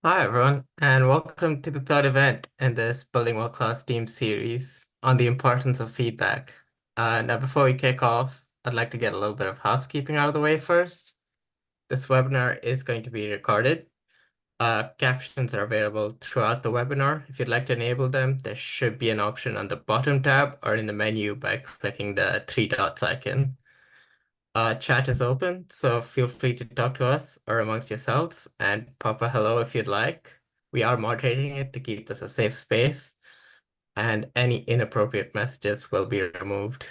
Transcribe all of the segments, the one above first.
Hi, everyone, and welcome to the third event in this Building World-Class Teams series on the importance of feedback. Now, before we kick off, I'd like to get a little bit of housekeeping out of the way first. This webinar is going to be recorded. Captions are available throughout the webinar. If you'd like to enable them, there should be an option on the bottom tab or in the menu by clicking the three dots icon. Chat is open, so feel free to talk to us or amongst yourselves and pop a hello if you'd like. We are moderating it to keep this a safe space, and any inappropriate messages will be removed.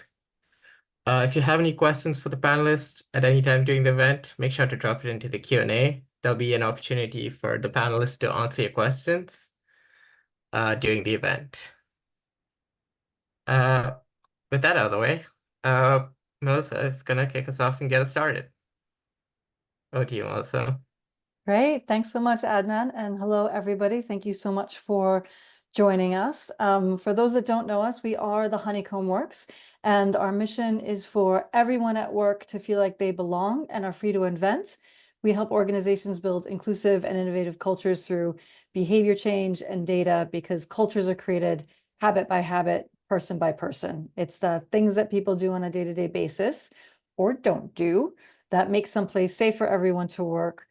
If you have any questions for the panelists at any time during the event, make sure to drop it into the Q&A. There'll be an opportunity for the panelists to answer your questions during the event. Uh, with that out of the way, uh, Melissa is gonna kick us off and get us started. Over to you, Melissa. Great. Thanks so much, Adnan. And hello, everybody. Thank you so much for joining us. For those that don't know us, we are the Honeycomb Works, and our mission is for everyone at work to feel like they belong and are free to invent. We help organizations build inclusive and innovative cultures through behavior change and data, because cultures are created habit by habit, person by person. It's the things that people do on a day-to-day basis or don't do that make someplace safe for everyone to work,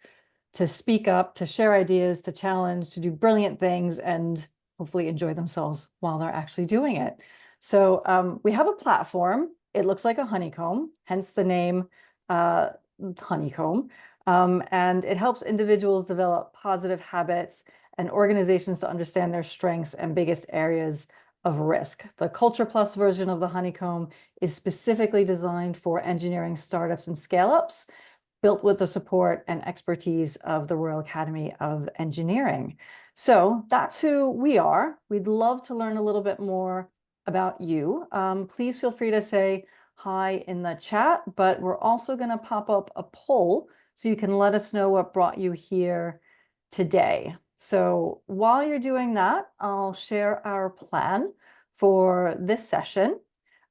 to speak up, to share ideas, to challenge, to do brilliant things, and hopefully enjoy themselves while they're actually doing it. So we have a platform. It looks like a honeycomb, hence the name honeycomb. And it helps individuals develop positive habits and organizations to understand their strengths and biggest areas of risk. The Culture Plus version of the honeycomb is specifically designed for engineering startups and scale-ups, built with the support and expertise of the Royal Academy of Engineering. So that's who we are. We'd love to learn a little bit more about you. Please feel free to say hi in the chat, but we're also going to pop up a poll so you can let us know what brought you here today. So while you're doing that, I'll share our plan for this session.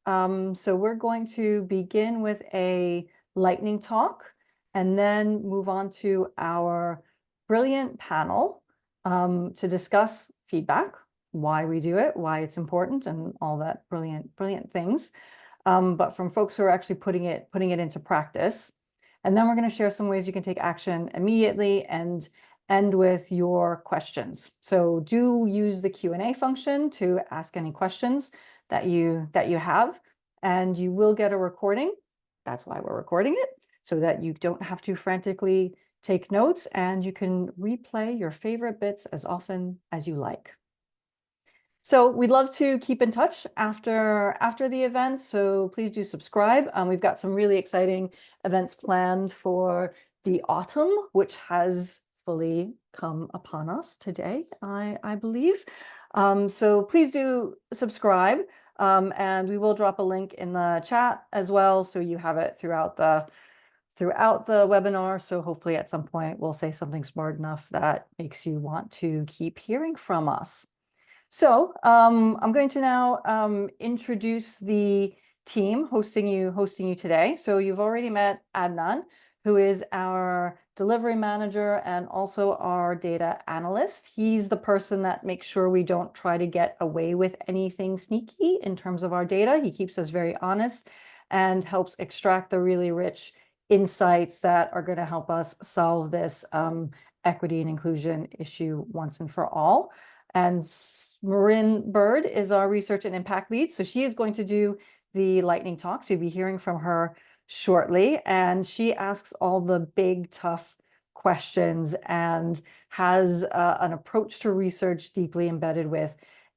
So we're going to begin with a lightning talk and then move on to our brilliant panel to discuss feedback, why we do it, why it's important, and all that brilliant things. But from folks who are actually putting it into practice. And then we're going to share some ways you can take action immediately and end with your questions. So do use the Q&A function to ask any questions that you have, and you will get a recording. That's why we're recording it, so that you don't have to frantically take notes, and you can replay your favorite bits as often as you like. So we'd love to keep in touch after the event, so please do subscribe. We've got some really exciting events planned for the autumn, which has fully come upon us today, I believe. So please do subscribe, and we will drop a link in the chat as well, so you have it throughout the webinar. So hopefully at some point we'll say something smart enough that makes you want to keep hearing from us. So I'm going to now introduce the team hosting you today. So you've already met Adnan, who is our delivery manager and also our data analyst. He's the person that makes sure we don't try to get away with anything sneaky in terms of our data. He keeps us very honest and helps extract the really rich insights that are going to help us solve this equity and inclusion issue once and for all. And Marin Bird is our research and impact lead. So she is going to do the lightning talk. So you'll be hearing from her shortly. And she asks all the big, tough questions and has an approach to research deeply embedded with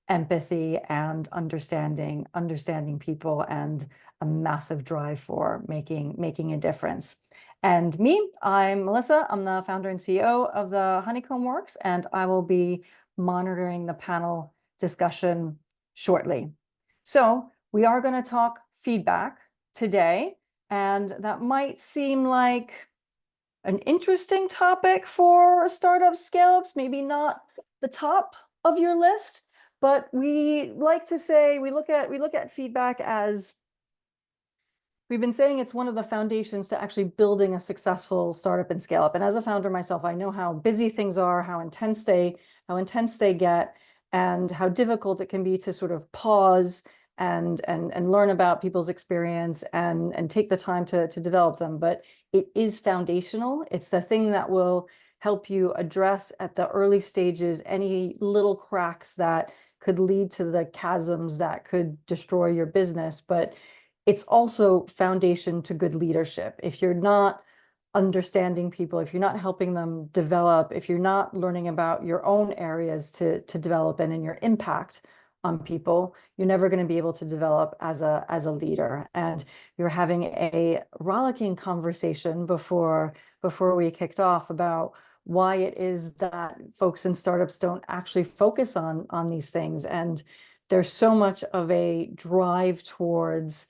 empathy and understanding people, and a massive drive for making a difference. And me, I'm Melissa. I'm the founder and CEO of the Honeycomb Works, and I will be monitoring the panel discussion shortly. So we are going to talk feedback today, and that might seem like an interesting topic for startup scale-ups, maybe not the top of your list, but we like to say we look at feedback as we've been saying it's one of the foundations to actually building a successful startup and scale up. And as a founder myself, I know how busy things are, how intense they get, and how difficult it can be to sort of pause and learn about people's experience and take the time to develop them. But it is foundational. It's the thing that will help you address at the early stages any little cracks that could lead to the chasms that could destroy your business. But it's also foundation to good leadership. If you're not understanding people, if you're not helping them develop, if you're not learning about your own areas to develop and in your impact on people, you're never going to be able to develop as a leader. And you're having a rollicking conversation before we kicked off about why it is that folks in startups don't actually focus on these things. And there's so much of a drive towards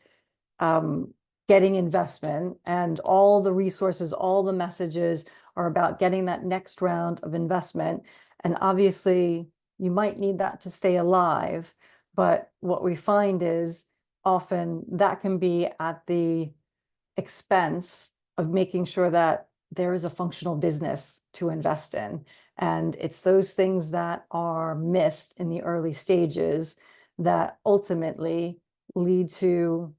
getting investment, and all the resources, all the messages are about getting that next round of investment. And obviously, you might need that to stay alive. But what we find is often that can be at the expense of making sure that there is a functional business to invest in. And it's those things that are missed in the early stages that ultimately lead to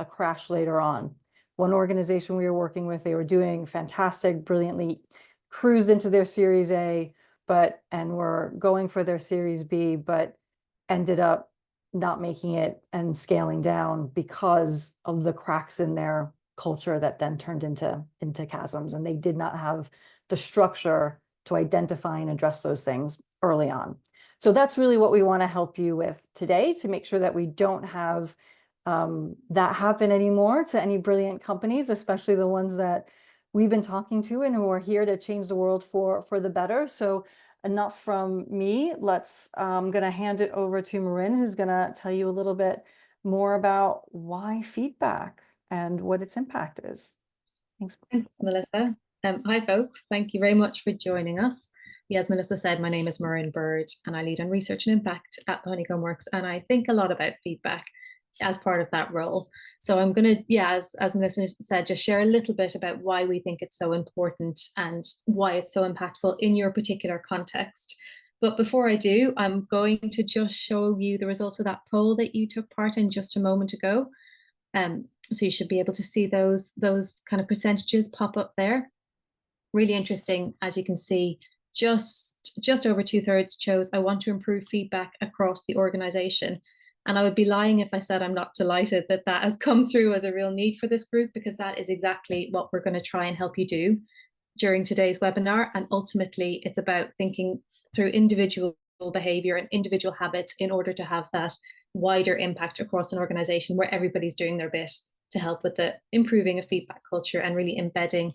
a crash later on. One organization we were working with, they were doing fantastic, brilliantly cruised into their Series A, and were going for their Series B, but ended up not making it and scaling down because of the cracks in their culture that then turned into chasms. And they did not have the structure to identify and address those things early on. So that's really what we want to help you with today, to make sure that we don't have that happen anymore to any brilliant companies, especially the ones that we've been talking to and who are here to change the world for the better. So enough from me. I'm going to hand it over to Marin, who's going to tell you a little bit more about why feedback and what its impact is. Thanks. Thanks, Melissa. Hi, folks. Thank you very much for joining us. Yeah, as Melissa said, my name is Marin Bird, and I lead on research and impact at the Honeycomb Works, and I think a lot about feedback as part of that role. So I'm going to, as Melissa said, just share a little bit about why we think it's so important and why it's so impactful in your particular context. But before I do, I'm going to just show you the results of that poll that you took part in just a moment ago. So you should be able to see those kind of percentages pop up there. Really interesting, as you can see, just over 2/3 chose I want to improve feedback across the organization. And I would be lying if I said I'm not delighted that that has come through as a real need for this group, because that is exactly what we're going to try and help you do during today's webinar. And ultimately, it's about thinking through individual behavior and individual habits in order to have that wider impact across an organization where everybody's doing their bit to help with the improving of feedback culture and really embedding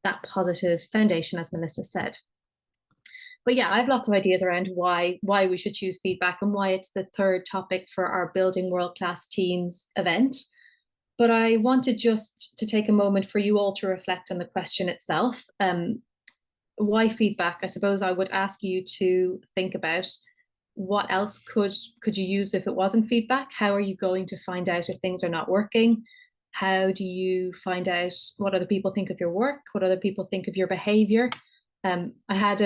that positive foundation, as Melissa said. But yeah, I have lots of ideas around why we should choose feedback and why it's the third topic for our Building World-Class Teams event. But I wanted just to take a moment for you all to reflect on the question itself. Why feedback? I suppose I would ask you to think about what else could you use if it wasn't feedback? How are you going to find out if things are not working? How do you find out what other people think of your work, what other people think of your behavior? I had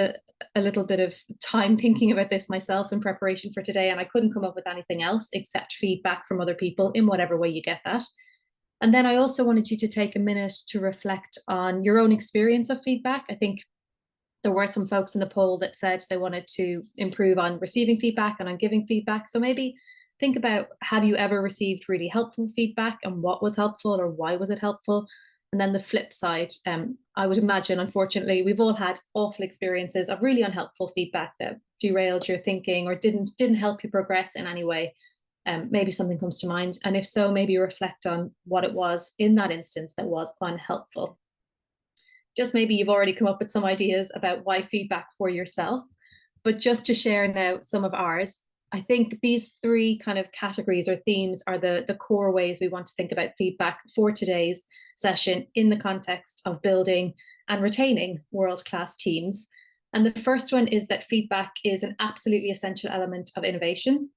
a little bit of time thinking about this myself in preparation for today, and I couldn't come up with anything else except feedback from other people in whatever way you get that. And then I also wanted you to take a minute to reflect on your own experience of feedback. I think there were some folks in the poll that said they wanted to improve on receiving feedback and on giving feedback. So maybe think about, have you ever received really helpful feedback, and what was helpful or why was it helpful? And then the flip side, I would imagine, unfortunately, we've all had awful experiences of really unhelpful feedback that derailed your thinking or didn't help you progress in any way. Maybe something comes to mind. And if so, maybe reflect on what it was in that instance that was unhelpful. Just maybe you've already come up with some ideas about why feedback for yourself. But just to share now some of ours, I think these three kind of categories or themes are the core ways we want to think about feedback for today's session in the context of building and retaining world-class teams. And the first one is that feedback is an absolutely essential element of innovation,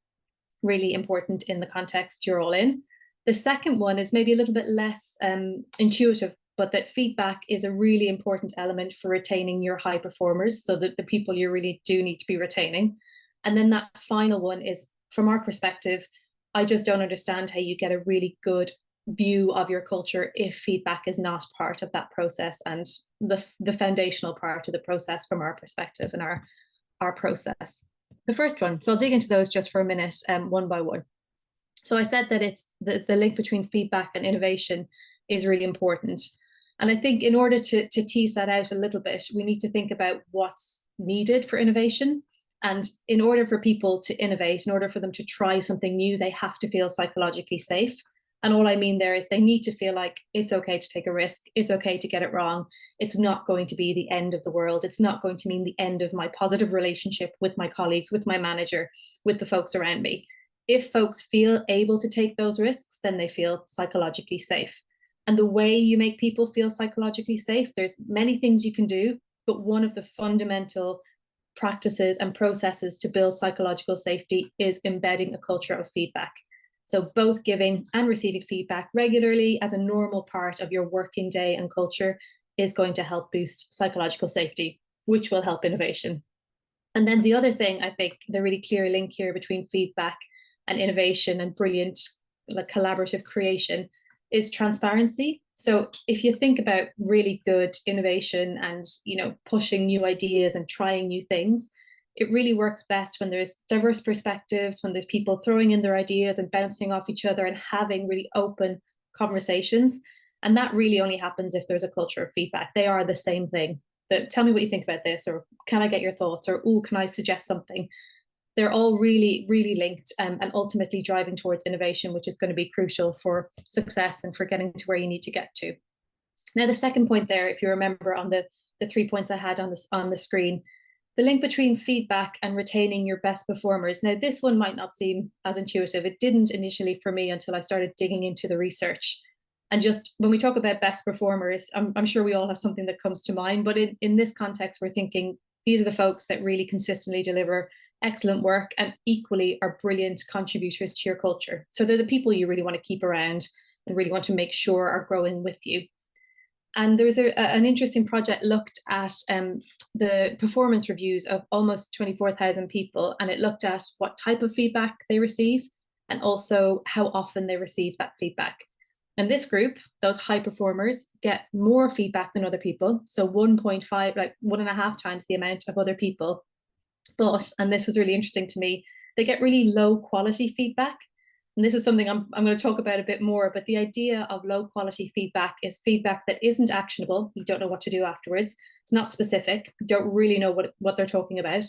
really important in the context you're all in. The second one is maybe a little bit less intuitive, but that feedback is a really important element for retaining your high performers, so that the people you really do need to be retaining. And then that final one is, from our perspective, I just don't understand how you get a really good view of your culture if feedback is not part of that process and the foundational part of the process from our perspective and our process. The first one, so I'll dig into those just for a minute, one by one. So I said that it's the link between feedback and innovation is really important. And I think in order to tease that out a little bit, we need to think about what's needed for innovation. And in order for people to innovate, in order for them to try something new, they have to feel psychologically safe. And all I mean there is they need to feel like it's okay to take a risk. It's okay to get it wrong. It's not going to be the end of the world. It's not going to mean the end of my positive relationship with my colleagues, with my manager, with the folks around me. If folks feel able to take those risks, then they feel psychologically safe. And the way you make people feel psychologically safe, there's many things you can do, but one of the fundamental practices and processes to build psychological safety is embedding a culture of feedback. So both giving and receiving feedback regularly as a normal part of your working day and culture is going to help boost psychological safety, which will help innovation. And then the other thing, I think, the really clear link here between feedback and innovation and brilliant collaborative creation is transparency. So if you think about really good innovation and pushing new ideas and trying new things, it really works best when there's diverse perspectives, when there's people throwing in their ideas and bouncing off each other and having really open conversations. And that really only happens if there's a culture of feedback. They are the same thing. But tell me what you think about this, or can I get your thoughts, or can I suggest something? They're all really, really linked and ultimately driving towards innovation, which is going to be crucial for success and for getting to where you need to get to. Now, the second point there, if you remember on the 3 points I had on the screen, the link between feedback and retaining your best performers. Now, this one might not seem as intuitive. It didn't initially for me until I started digging into the research. And just when we talk about best performers, I'm sure we all have something that comes to mind. But in this context, we're thinking these are the folks that really consistently deliver excellent work and equally are brilliant contributors to your culture. So they're the people you really want to keep around and really want to make sure are growing with you. And there was an interesting project looked at the performance reviews of almost 24,000 people, and it looked at what type of feedback they receive and also how often they receive that feedback. And this group, those high performers, get more feedback than other people. So 1.5, like 1.5 times the amount of other people. But, and this was really interesting to me, they get really low quality feedback. And this is something I'm going to talk about a bit more, but the idea of low quality feedback is feedback that isn't actionable. You don't know what to do afterwards. It's not specific. You don't really know what they're talking about.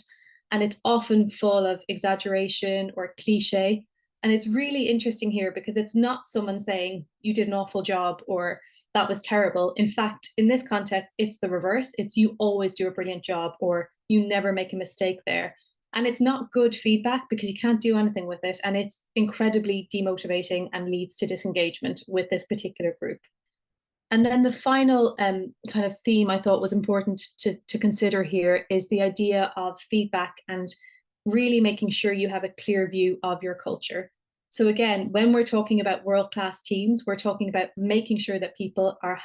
And it's often full of exaggeration or cliche. And it's really interesting here because it's not someone saying you did an awful job or that was terrible. In fact, in this context, it's the reverse. It's you always do a brilliant job or you never make a mistake there. And it's not good feedback because you can't do anything with it. And it's incredibly demotivating and leads to disengagement with this particular group. And then the final kind of theme I thought was important to consider here is the idea of feedback and really making sure you have a clear view of your culture. So again, when we're talking about world-class teams, we're talking about making sure that people are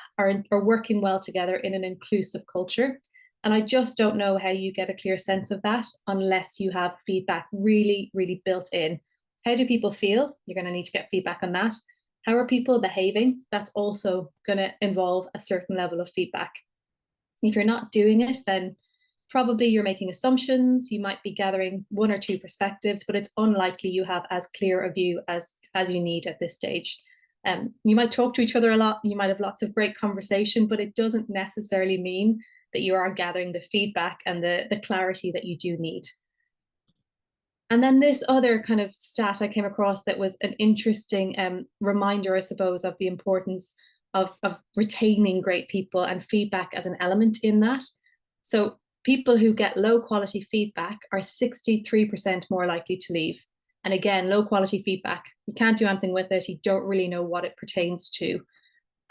working well together in an inclusive culture. And I just don't know how you get a clear sense of that unless you have feedback really, really built in. How do people feel? You're going to need to get feedback on that. How are people behaving? That's also going to involve a certain level of feedback. If you're not doing it, then probably you're making assumptions. You might be gathering 1 or 2 perspectives, but it's unlikely you have as clear a view as you need at this stage. You might talk to each other a lot. You might have lots of great conversation, but it doesn't necessarily mean that you are gathering the feedback and the clarity that you do need. And then this other kind of stat I came across that was an interesting reminder, I suppose, of the importance of retaining great people and feedback as an element in that. So people who get low quality feedback are 63% more likely to leave. And again, low quality feedback, you can't do anything with it. You don't really know what it pertains to.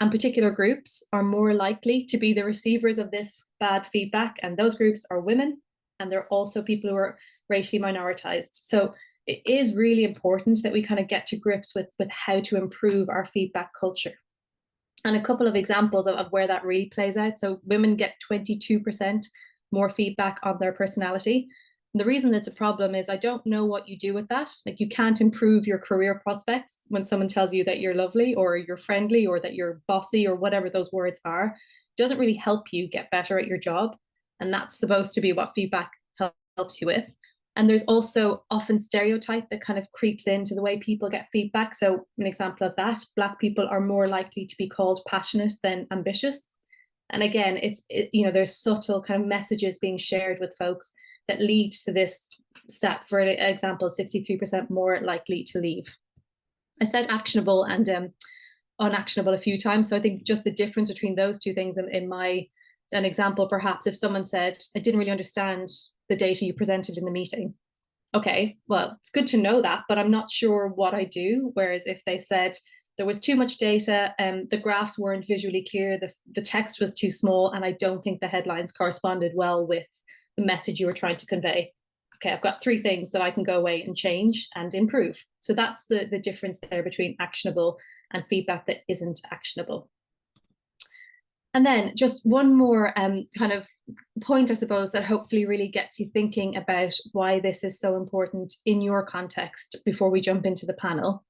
And particular groups are more likely to be the receivers of this bad feedback. And those groups are women, and they're also people who are racially minoritized. So it is really important that we kind of get to grips with how to improve our feedback culture. And a couple of examples of where that really plays out. So women get 22% more feedback on their personality. And the reason it's a problem is I don't know what you do with that. Like, you can't improve your career prospects when someone tells you that you're lovely or you're friendly or that you're bossy or whatever those words are. It doesn't really help you get better at your job. And that's supposed to be what feedback helps you with. And there's also often stereotype that kind of creeps into the way people get feedback. So an example of that, Black people are more likely to be called passionate than ambitious. And again, there's subtle kind of messages being shared with folks that lead to this stat. For example, 63% more likely to leave. I said actionable and unactionable a few times. So I think just the difference between those two things an example, perhaps if someone said, I didn't really understand the data you presented in the meeting. Okay, well, it's good to know that, but I'm not sure what I do. Whereas if they said there was too much data, the graphs weren't visually clear, the text was too small, and I don't think the headlines corresponded well with the message you were trying to convey. Okay, I've got 3 things that I can go away and change and improve. So that's the difference there between actionable and feedback that isn't actionable. And then just one more kind of point, I suppose, that hopefully really gets you thinking about why this is so important in your context before we jump into the panel.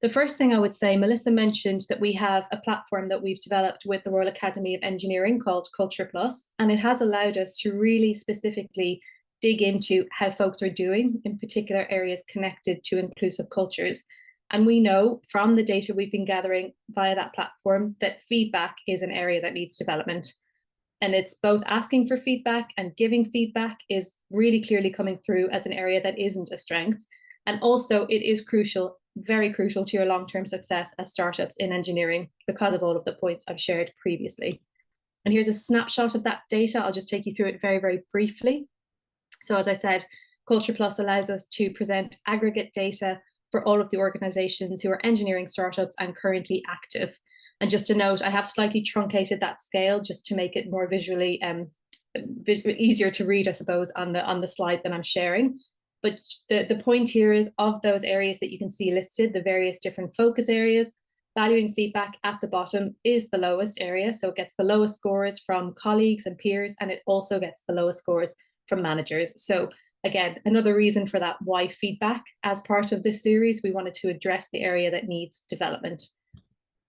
The first thing I would say, Melissa mentioned that we have a platform that we've developed with the Royal Academy of Engineering called Culture Plus, and it has allowed us to really specifically dig into how folks are doing in particular areas connected to inclusive cultures. And we know from the data we've been gathering via that platform that feedback is an area that needs development. And it's both asking for feedback and giving feedback is really clearly coming through as an area that isn't a strength. And also it is crucial, very crucial to your long-term success as startups in engineering because of all of the points I've shared previously. And here's a snapshot of that data. I'll just take you through it very, very briefly. So as I said, Culture Plus allows us to present aggregate data for all of the organizations who are engineering startups and currently active. And just to note, I have slightly truncated that scale just to make it more visually easier to read, I suppose, on the slide that I'm sharing. But the point here is, of those areas that you can see listed, the various different focus areas, valuing feedback at the bottom is the lowest area. So it gets the lowest scores from colleagues and peers, and it also gets the lowest scores from managers. So again, another reason for that why feedback. As part of this series, we wanted to address the area that needs development.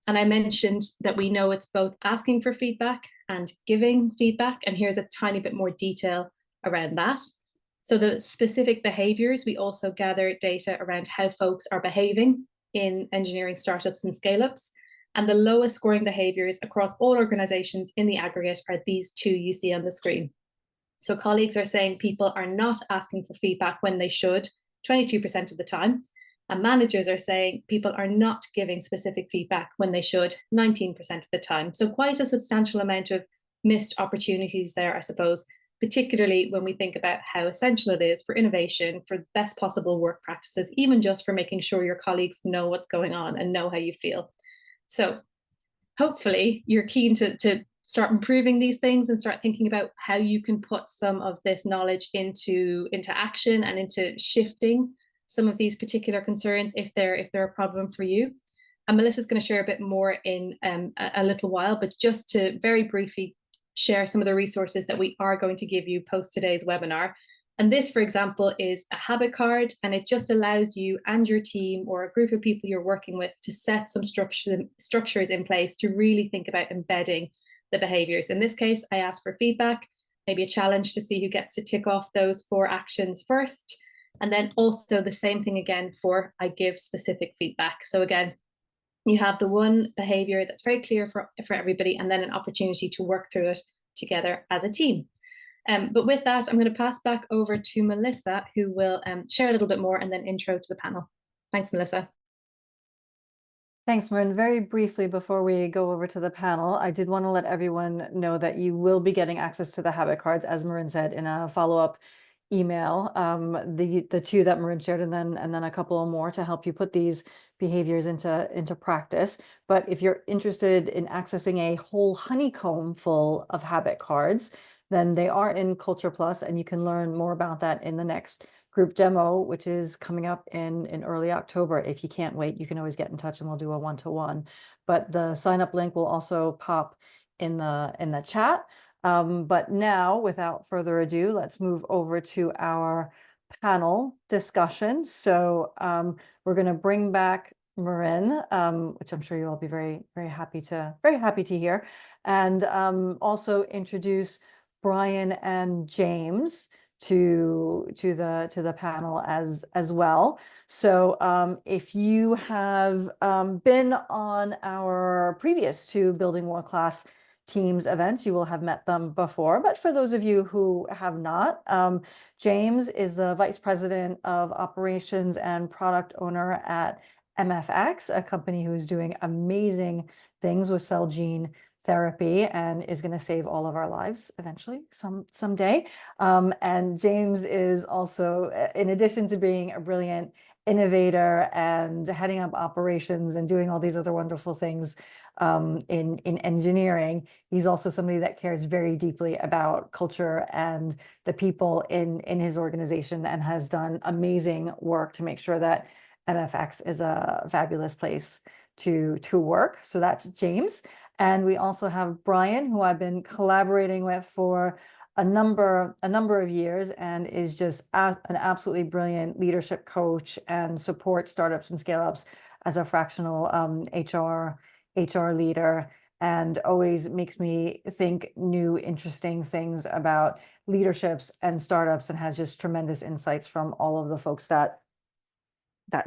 And I mentioned that we know it's both asking for feedback and giving feedback. And here's a tiny bit more detail around that. So the specific behaviors, we also gather data around how folks are behaving in engineering startups and scale-ups. And the lowest scoring behaviors across all organizations in the aggregate are these 2 you see on the screen. So colleagues are saying people are not asking for feedback when they should, 22% of the time. And managers are saying people are not giving specific feedback when they should, 19% of the time. So quite a substantial amount of missed opportunities there, I suppose, particularly when we think about how essential it is for innovation, for best possible work practices, even just for making sure your colleagues know what's going on and know how you feel. So hopefully you're keen to start improving these things and start thinking about how you can put some of this knowledge into action and into shifting some of these particular concerns if they're a problem for you. And Melissa's going to share a bit more in a little while, but just to very briefly share some of the resources that we are going to give you post today's webinar. And this, for example, is a habit card, and it just allows you and your team or a group of people you're working with to set some structures in place to really think about embedding the behaviors. In this case, I asked for feedback, maybe a challenge to see who gets to tick off those 4 actions first. And then also the same thing again for I give specific feedback. So again, you have the one behavior that's very clear for everybody, and then an opportunity to work through it together as a team. But with that, I'm going to pass back over to Melissa, who will share a little bit more and then intro to the panel. Thanks, Melissa. Thanks, Marin. Very briefly, before we go over to the panel, I did want to let everyone know that you will be getting access to the habit cards, as Marin said, in a follow-up email, the 2 that Marin shared, and then a couple more to help you put these behaviors into practice. But if you're interested in accessing a whole honeycomb full of habit cards, then they are in Culture Plus, and you can learn more about that in the next group demo, which is coming up in early October. If you can't wait, you can always get in touch and we'll do a one-to-one. But the sign up link will also pop in the chat. But now, without further ado, let's move over to our panel discussion. So we're going to bring back Marin, which I'm sure you'll all be very, very happy to hear, and also introduce Brian and James to the panel as well. So if you have been on our previous two Building World-Class Teams events, you will have met them before. But for those of you who have not, James is the Vice President of Operations and Product Owner at MFX, a company who's doing amazing things with cell gene therapy and is going to save all of our lives eventually, someday. And James is also, in addition to being a brilliant innovator and heading up operations and doing all these other wonderful things in engineering, he's also somebody that cares very deeply about culture and the people in his organization, and has done amazing work to make sure that MFX is a fabulous place to work. So that's James. And we also have Brian, who I've been collaborating with for a number of years, and is just an absolutely brilliant leadership coach and support startups and scale-ups as a fractional HR leader, and always makes me think new, interesting things about leaderships and startups, and has just tremendous insights from all of the folks that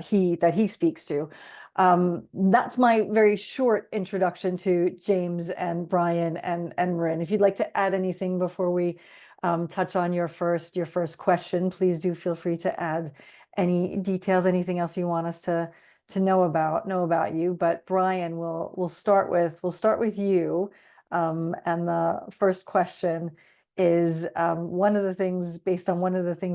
he speaks to. That's my very short introduction to James and Brian and Marin. If you'd like to add anything before we touch on your first question, please do feel free to add any details, anything else you want us to know about you. But Brian, we'll start with you. And the first question is one of the things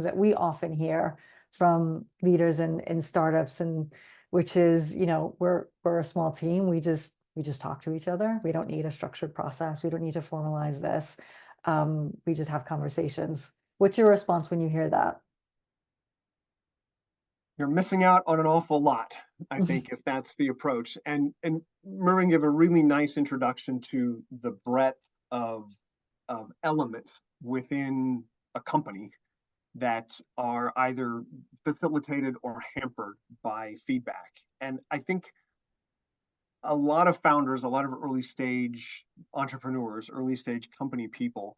that we often hear from leaders in startups, and which is, we're a small team. We just talk to each other. We don't need a structured process. We don't need to formalize this. We just have conversations. What's your response when you hear that? You're missing out on an awful lot, I think, if that's the approach. And Marin gave a really nice introduction to the breadth of elements within a company that are either facilitated or hampered by feedback. And I think a lot of founders, a lot of early stage entrepreneurs, early stage company people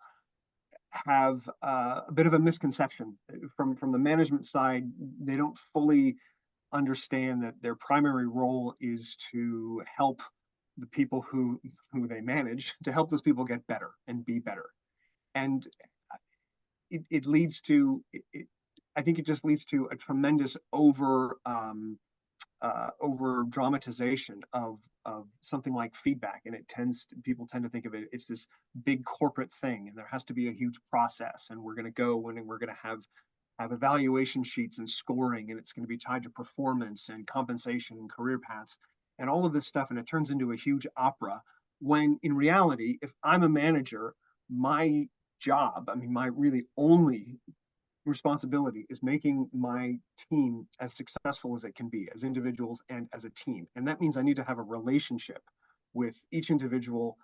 have a bit of a misconception from the management side. They don't fully understand that their primary role is to help the people who they manage, to help those people get better and be better. And it leads to, I think it just leads to a tremendous over dramatization of something like feedback, and people tend to think of it's this big corporate thing, and there has to be a huge process, and we're going to go and we're going to have evaluation sheets and scoring, and it's going to be tied to performance and compensation and career paths and all of this stuff, and it turns into a huge opera. When in reality, if I'm a manager, my job, my really only responsibility is making my team as successful as it can be, as individuals and as a team. And that means I need to have a relationship with each individual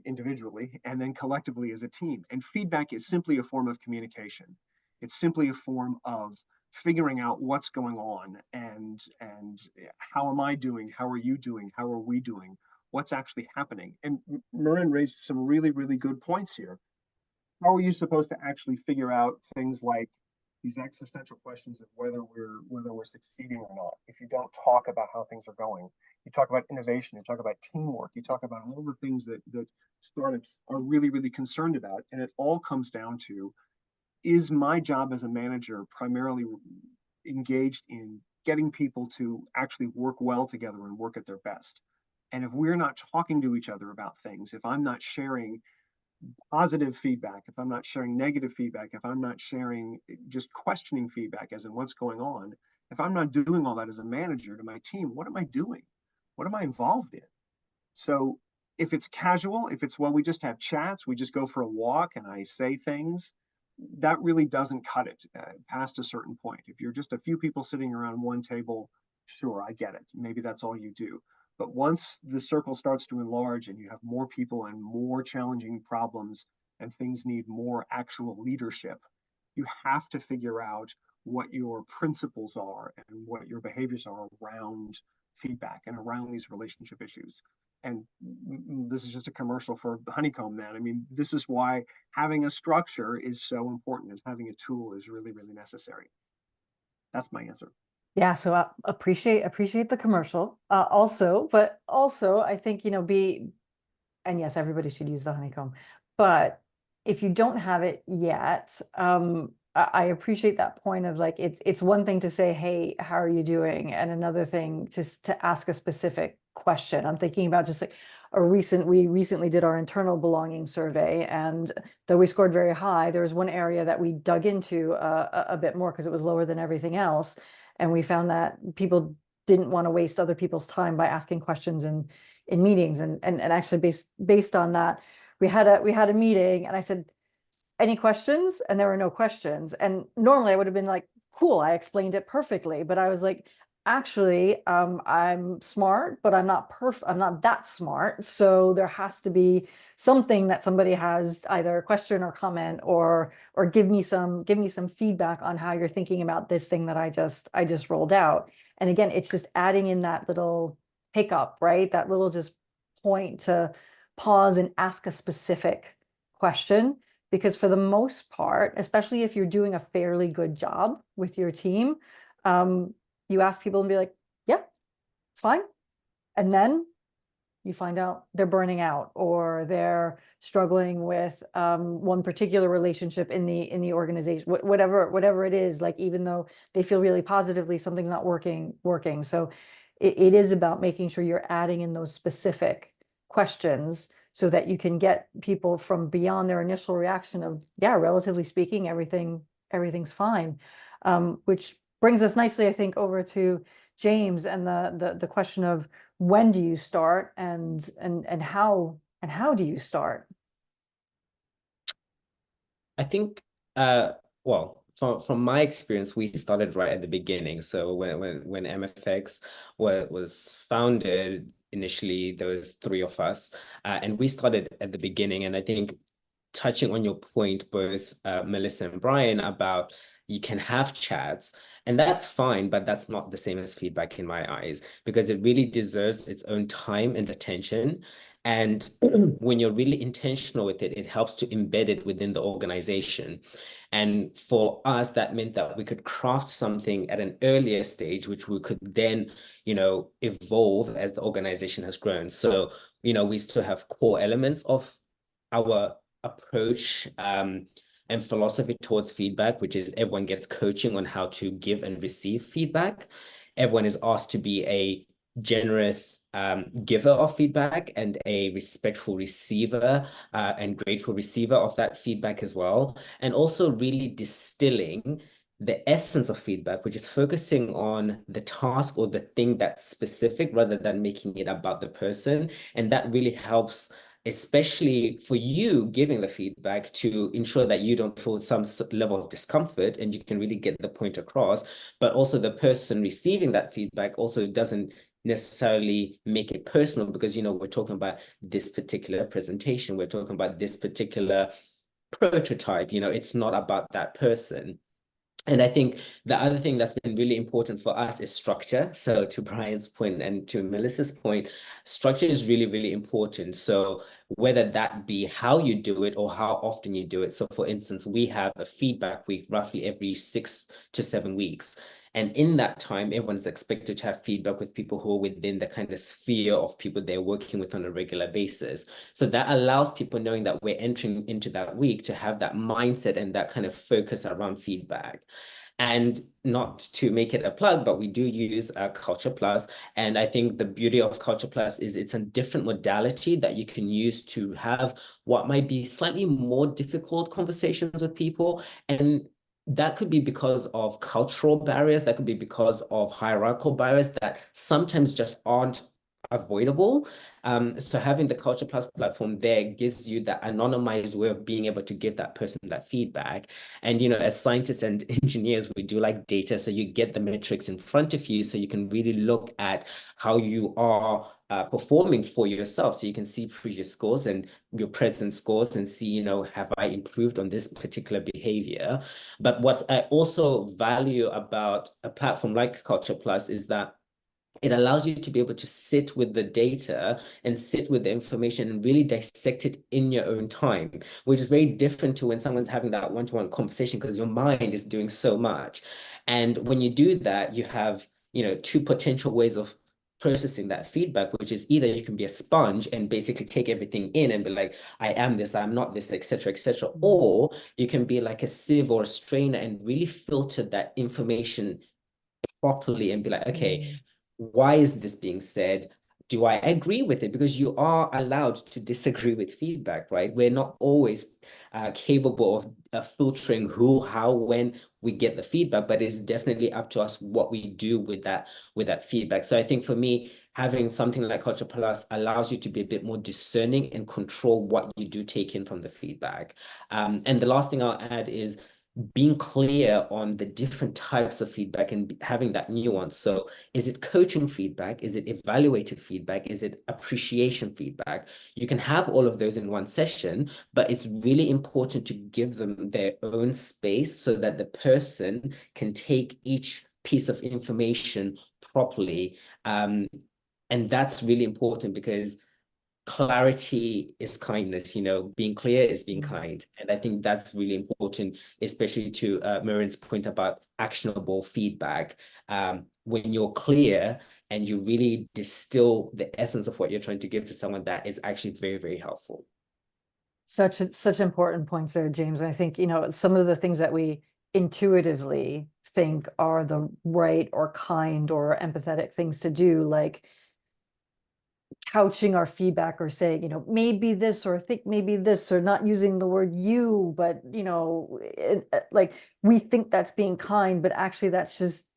individually and then collectively as a team. And feedback is simply a form of communication. It's simply a form of figuring out what's going on and how am I doing? How are you doing? How are we doing? What's actually happening? And Marin raised some really, really good points here. How are you supposed to actually figure out things like these existential questions of whether we're succeeding or not if you don't talk about how things are going? You talk about innovation, you talk about teamwork, you talk about all the things that startups are really, really concerned about. And it all comes down to, is my job as a manager primarily engaged in getting people to actually work well together and work at their best? And if we're not talking to each other about things, if I'm not sharing positive feedback, if I'm not sharing negative feedback, if I'm not sharing just questioning feedback as in what's going on, if I'm not doing all that as a manager to my team, what am I doing? What am I involved in? So if it's casual, if it's, well, we just have chats, we just go for a walk and I say things, that really doesn't cut it past a certain point. If you're just a few people sitting around one table, sure, I get it. Maybe that's all you do. But once the circle starts to enlarge and you have more people and more challenging problems and things need more actual leadership, you have to figure out what your principles are and what your behaviors are around feedback and around these relationship issues. And this is just a commercial for Honeycomb then. I mean, this is why having a structure is so important, and having a tool is really, really necessary. That's my answer. Yeah, so I appreciate the commercial. But also I think, and yes, everybody should use the honeycomb. But if you don't have it yet, I appreciate that point of like it's one thing to say, hey, how are you doing? And another thing to ask a specific question. I'm thinking about just like we recently did our internal belonging survey, and though we scored very high, there was one area that we dug into a bit more because it was lower than everything else. And we found that people didn't want to waste other people's time by asking questions in meetings. And actually based on that, we had a meeting, and I said, any questions? And there were no questions. And normally I would have been like, cool, I explained it perfectly. But I was like, actually, I'm smart, but I'm not that smart. So there has to be something that somebody has either a question or comment or give me some feedback on how you're thinking about this thing that I just rolled out. And again, it's just adding in that little hiccup, right? That little just point to pause and ask a specific question. Because for the most part, especially if you're doing a fairly good job with your team, you ask people and be like, yeah, it's fine. And then you find out they're burning out or they're struggling with one particular relationship in the organization, whatever it is, like, even though they feel really positively, something's not working. So it is about making sure you're adding in those specific questions so that you can get people from beyond their initial reaction of, yeah, relatively speaking, everything's fine. Which brings us nicely, I think, over to James and the question of when do you start and how do you start? I think, well, from my experience, we started right at the beginning. So when MFX was founded, initially there was 3 of us, and we started at the beginning. And I think, touching on your point, both Melissa and Brian, about you can have chats, and that's fine, but that's not the same as feedback in my eyes, because it really deserves its own time and attention. And when you're really intentional with it, it helps to embed it within the organization. And for us, that meant that we could craft something at an earlier stage, which we could then, evolve as the organization has grown. So, we still have core elements of our approach and philosophy towards feedback, which is everyone gets coaching on how to give and receive feedback. Everyone is asked to be a generous giver of feedback and a respectful receiver and grateful receiver of that feedback as well. And also really distilling the essence of feedback, which is focusing on the task or the thing that's specific rather than making it about the person. And that really helps, especially for you giving the feedback, to ensure that you don't feel some level of discomfort and you can really get the point across. But also the person receiving that feedback also doesn't necessarily make it personal, because, we're talking about this particular presentation, we're talking about this particular prototype, it's not about that person. And I think the other thing that's been really important for us is structure. So to Brian's point and to Melissa's point, structure is really, really important. So whether that be how you do it or how often you do it. So for instance, we have a feedback week roughly every 6 to 7 weeks. And in that time, everyone's expected to have feedback with people who are within the kind of sphere of people they're working with on a regular basis. So that allows people, knowing that we're entering into that week, to have that mindset and that kind of focus around feedback. And not to make it a plug, but we do use Culture Plus. And I think the beauty of Culture Plus is it's a different modality that you can use to have what might be slightly more difficult conversations with people. And that could be because of cultural barriers, that could be because of hierarchical barriers that sometimes just aren't avoidable. So having the Culture Plus platform there gives you that anonymized way of being able to give that person that feedback. And, you know, as scientists and engineers, we do like data. So you get the metrics in front of you so you can really look at how you are performing for yourself. So you can see previous scores and your present scores and see, you know, have I improved on this particular behavior? But what I also value about a platform like Culture Plus is that it allows you to be able to sit with the data and sit with the information and really dissect it in your own time, which is very different to when someone's having that one-to-one conversation because your mind is doing so much. And when you do that, you have, you know, two potential ways of processing that feedback, which is either you can be a sponge and basically take everything in and be like, I am this, I'm not this, etc., etc., or you can be like a sieve or a strainer and really filter that information properly and be like, okay, why is this being said? Do I agree with it? Because you are allowed to disagree with feedback, right? We're not always capable of filtering who, how, when we get the feedback, but it's definitely up to us what we do with that feedback. So I think for me, having something like Culture Plus allows you to be a bit more discerning and control what you do take in from the feedback. And the last thing I'll add is being clear on the different types of feedback and having that nuance. So is it coaching feedback? Is it evaluative feedback? Is it appreciation feedback? You can have all of those in one session, but it's really important to give them their own space so that the person can take each piece of information properly. And that's really important because clarity is kindness, you know, being clear is being kind. And I think that's really important, especially to Marin's point about actionable feedback. When you're clear and you really distill the essence of what you're trying to give to someone, that is actually very, very helpful. Such important points there, James. And I think, you know, some of the things that we intuitively think are the right or kind or empathetic things to do, like couching our feedback or saying, you know, maybe this, or think maybe this, or not using the word you, but, you know, like we think that's being kind, but actually that's just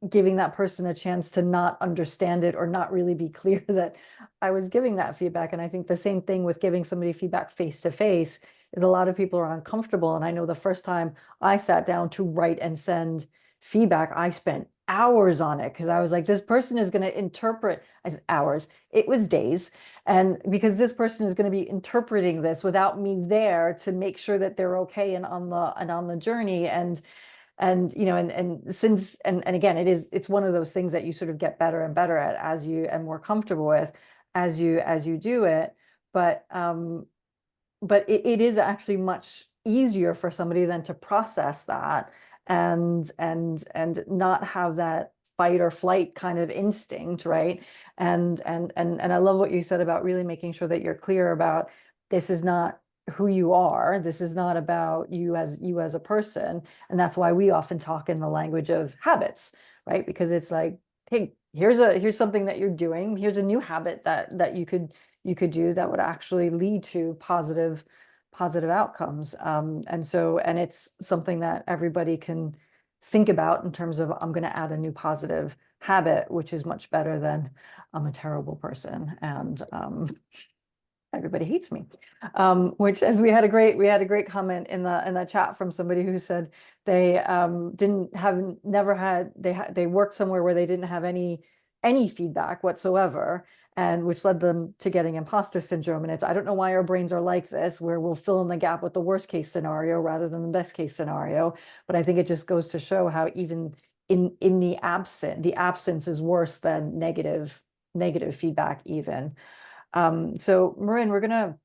giving that person a chance to not understand it or not really be clear that I was giving that feedback. And I think the same thing with giving somebody feedback face to face, that a lot of people are uncomfortable. And I know the first time I sat down to write and send feedback, I spent hours on it because I was like, this person is going to interpret. I said hours, it was days. And because this person is going to be interpreting this without me there to make sure that they're okay and on the journey. And you know, and since and again, it's one of those things that you sort of get better and better at as you and more comfortable with as you do it. But it is actually much easier for somebody then to process that and not have that fight or flight kind of instinct, right? And I love what you said about really making sure that you're clear about this is not who you are. This is not about you as a person. And that's why we often talk in the language of habits, right? Because it's like, hey, here's something that you're doing. Here's a new habit that you could do that would actually lead to positive outcomes. And it's something that everybody can think about in terms of, I'm going to add a new positive habit, which is much better than I'm a terrible person and everybody hates me. Which, as we had a great comment in the chat from somebody who said they they worked somewhere where they didn't have any feedback whatsoever, and which led them to getting imposter syndrome. And I don't know why our brains are like this, where we'll fill in the gap with the worst case scenario rather than the best case scenario. But I think it just goes to show how even in the absence is worse than negative feedback even. So Marin, we're gonna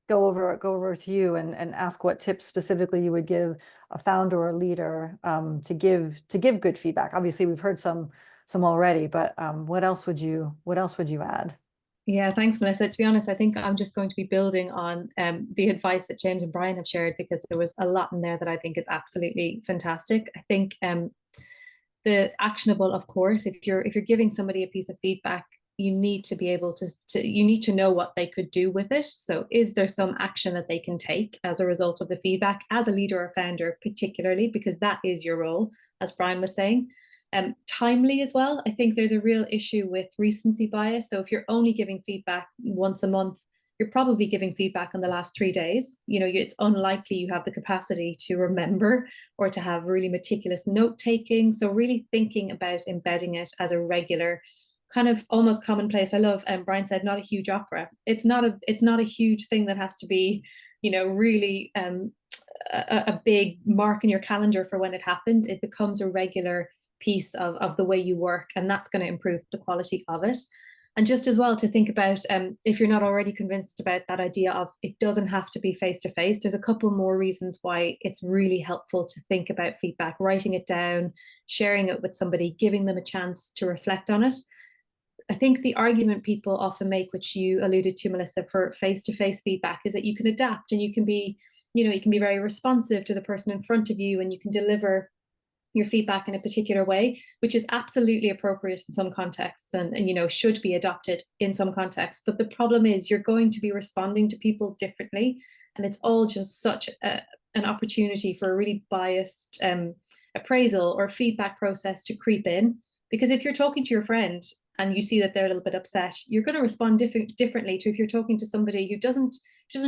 go over to you and ask what tips specifically you would give a founder or a leader to give good feedback. Obviously, we've heard some already, but what else would you add? Yeah, thanks, Melissa. To be honest, I think I'm just going to be building on the advice that James and Brian have shared, because there was a lot in there that I think is absolutely fantastic. I think the actionable, of course, if you're giving somebody a piece of feedback, you need to be able to you need to know what they could do with it. So is there some action that they can take as a result of the feedback as a leader or founder, particularly because that is your role, as Brian was saying. Timely as well. I think there's a real issue with recency bias. So if you're only giving feedback once a month, you're probably giving feedback on the last 3 days. It's unlikely you have the capacity to remember or to have really meticulous note taking. So really thinking about embedding it as a regular kind of almost commonplace. I love, Brian said, not a huge opera. It's not a huge thing that has to be, really a big mark in your calendar for when it happens. It becomes a regular piece of the way you work, and that's going to improve the quality of it. And just as well to think about, if you're not already convinced about that idea of it doesn't have to be face to face, there's a couple more reasons why it's really helpful to think about feedback, writing it down, sharing it with somebody, giving them a chance to reflect on it. I think the argument people often make, which you alluded to, Melissa, for face-to-face feedback is that you can adapt and you can be very responsive to the person in front of you, and you can deliver your feedback in a particular way, which is absolutely appropriate in some contexts and should be adopted in some contexts. But the problem is you're going to be responding to people differently, and it's all just such an opportunity for a really biased appraisal or feedback process to creep in. Because if you're talking to your friend and you see that they're a little bit upset, you're going to respond differently to if you're talking to somebody who doesn't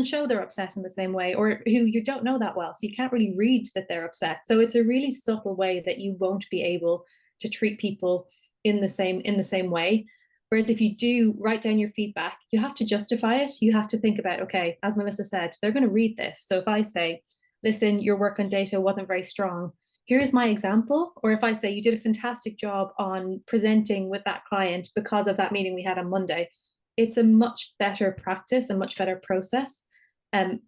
show they're upset in the same way, or who you don't know that well. So you can't really read that they're upset. So it's a really subtle way that you won't be able to treat people in the same way. Whereas if you do write down your feedback, you have to justify it. You have to think about, okay, as Melissa said, they're going to read this. So if I say, listen, your work on data wasn't very strong, here's my example. Or if I say, you did a fantastic job on presenting with that client because of that meeting we had on Monday, it's a much better practice, a much better process. And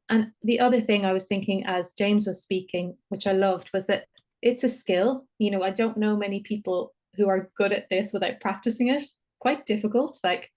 the other thing I was thinking as James was speaking, which I loved, was that it's a skill. I don't know many people who are good at this without practicing it. Quite difficult. Like,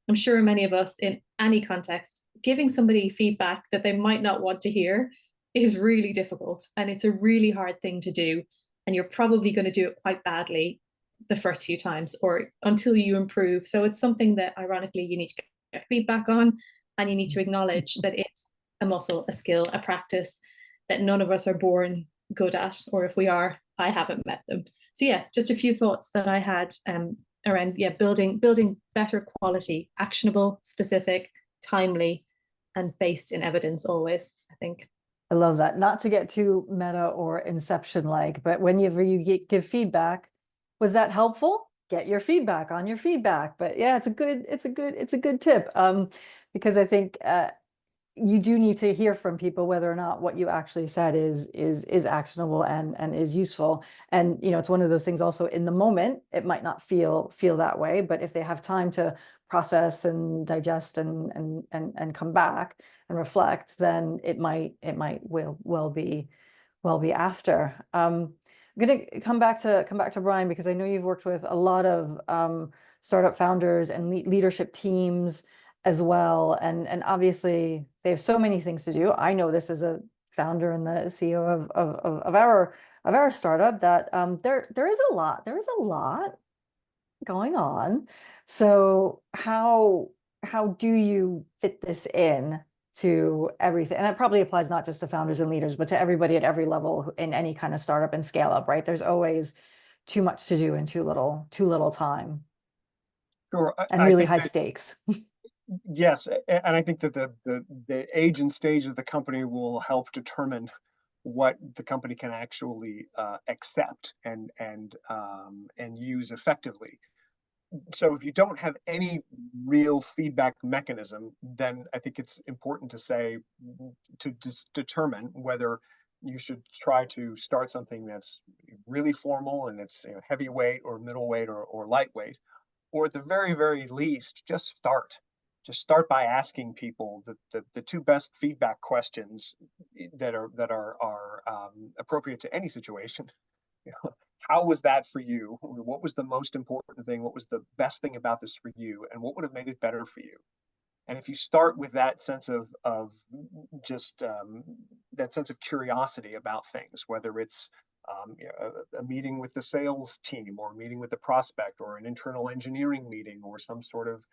I'm sure many of us in any context, giving somebody feedback that they might not want to hear is really difficult, and it's a really hard thing to do, and you're probably going to do it quite badly the first few times or until you improve. So it's something that ironically you need to get feedback on, and you need to acknowledge that it's a muscle, a skill, a practice that none of us are born good at, or if we are, I haven't met them. So yeah, just a few thoughts that I had around building better quality, actionable, specific, timely, and based in evidence always, I think. I love that. Not to get too meta or Inception like, but whenever you give feedback, was that helpful? Get your feedback on your feedback. But yeah, it's a good tip. Because I think you do need to hear from people whether or not what you actually said is actionable and is useful. And it's one of those things also in the moment, it might not feel that way, but if they have time to process and digest and come back and reflect, then it might well be after. I'm going to come back to Brian, because I know you've worked with a lot of startup founders and leadership teams as well, and obviously they have so many things to do. I know this as a founder and the CEO of our startup, that there is a lot going on. So how do you fit this in to everything? And that probably applies not just to founders and leaders, but to everybody at every level in any kind of startup and scale up, right? There's always too much to do and too little time. Sure. And really high stakes. Yes, and I think that the age and stage of the company will help determine what the company can actually accept and use effectively. So if you don't have any real feedback mechanism, then I think it's important to say, to just determine whether you should try to start something that's really formal and it's heavyweight or middleweight or lightweight, or at the very least, just start by asking people the two best feedback questions that are appropriate to any situation. How was that for you? What was the most important thing? What was the best thing about this for you? And what would have made it better for you? And if you start with that sense of just that sense of curiosity about things, whether it's a meeting with the sales team, or a meeting with the prospect, or an internal engineering meeting, or some sort of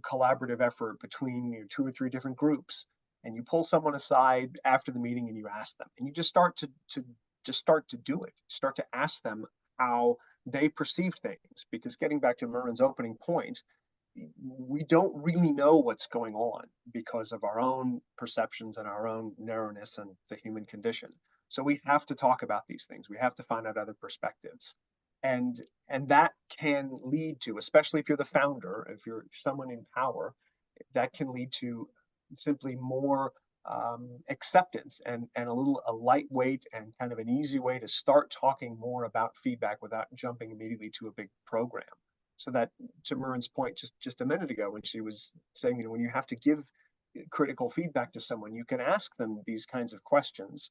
collaborative effort between 2 or 3 different groups, and you pull someone aside after the meeting and you ask them, and you just start to do it. Start to ask them how they perceive things. Because getting back to Murren's opening point, we don't really know what's going on because of our own perceptions and our own narrowness and the human condition. So we have to talk about these things. We have to find out other perspectives. And that can lead to, especially if you're the founder, if you're someone in power, that can lead to simply more acceptance and a lightweight and kind of an easy way to start talking more about feedback without jumping immediately to a big program. So that, to Murren's point just a minute ago, when she was saying, when you have to give critical feedback to someone, you can ask them these kinds of questions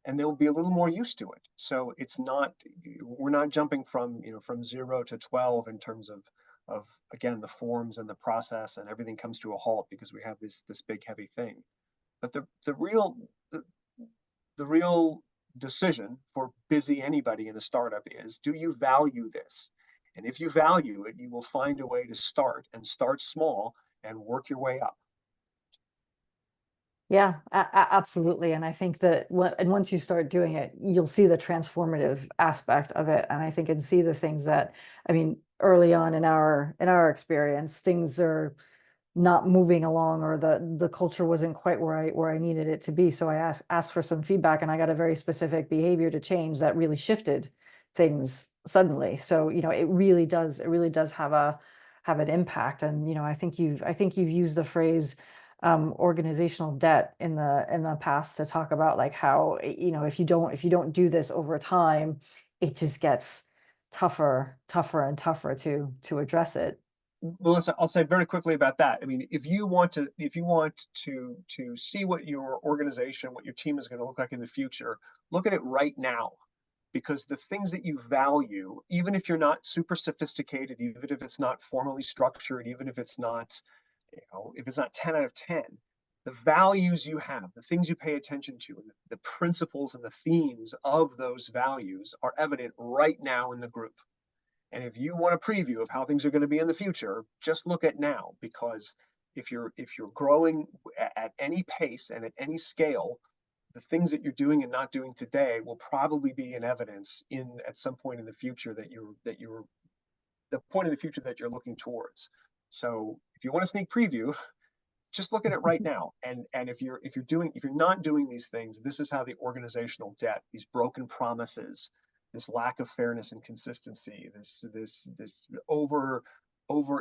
and they'll be a little more used to it. So it's not, we're not jumping from, from 0 to 12 in terms of again, the forms and the process, and everything comes to a halt because we have this big heavy thing. But the real decision for busy anybody in a startup is, do you value this? And if you value it, you will find a way to start small and work your way up. Yeah, absolutely. And I think that once you start doing it, you'll see the transformative aspect of it. And I think and see the things that, I mean, early on in our experience, things are not moving along, or the culture wasn't quite where I needed it to be. So I asked for some feedback, and I got a very specific behavior to change that really shifted things suddenly. So, it really does have an impact. And, I think you've used the phrase organizational debt in the past to talk about like how, if you don't do this over time, it just gets tougher and tougher to address it. Well, listen, I'll say very quickly about that. I mean, if you want to see what your organization, what your team is going to look like in the future, look at it right now. Because the things that you value, even if you're not super sophisticated, even if it's not formally structured, even if it's not, if it's not 10 out of 10, the values you have, the things you pay attention to, and the principles and the themes of those values are evident right now in the group. And if you want a preview of how things are going to be in the future, just look at now. Because if you're growing at any pace and at any scale, the things that you're doing and not doing today will probably be in evidence at some point in the future that you're the point in the future that you're looking towards. So if you want a sneak preview, just look at it right now. And if you're not doing these things, this is how the organizational debt, these broken promises, this lack of fairness and consistency, this over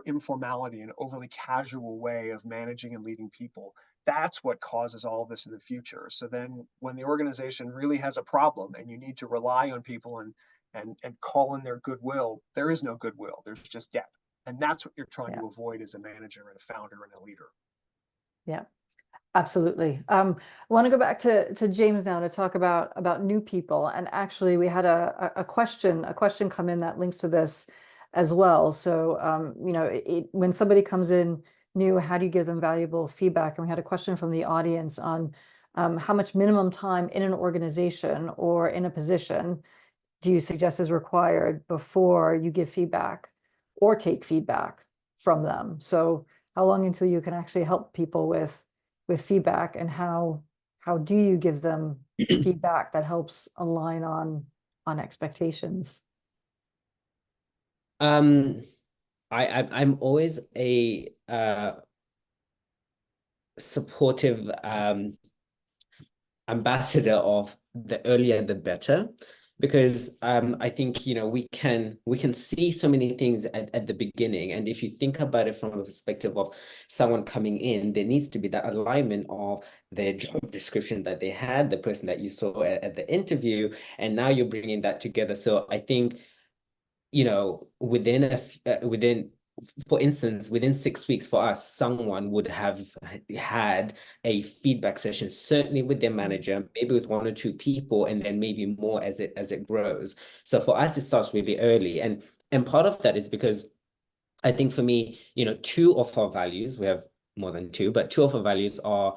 informality and overly casual way of managing and leading people, that's what causes all of this in the future. So then when the organization really has a problem and you need to rely on people and call in their goodwill, there is no goodwill, there's just debt. And that's what you're trying to avoid as a manager and a founder and a leader. Yeah, absolutely. I want to go back to James now to talk about new people. And actually, we had a question come in that links to this as well. So, when somebody comes in new, how do you give them valuable feedback? And we had a question from the audience on how much minimum time in an organization or in a position do you suggest is required before you give feedback or take feedback from them? So how long until you can actually help people with feedback, and how do you give them feedback that helps align on expectations? I'm always a supportive ambassador of the earlier the better, because I think we can see so many things at the beginning. And if you think about it from a perspective of someone coming in, there needs to be that alignment of their job description that they had, the person that you saw at the interview, and now you're bringing that together. So I think within for instance, within 6 weeks for us, someone would have had a feedback session, certainly with their manager, maybe with 1 or 2 people, and then maybe more as it grows. So for us, it starts really early. And part of that is because I think for me, 2 of our values, we have more than 2, but 2 of our values are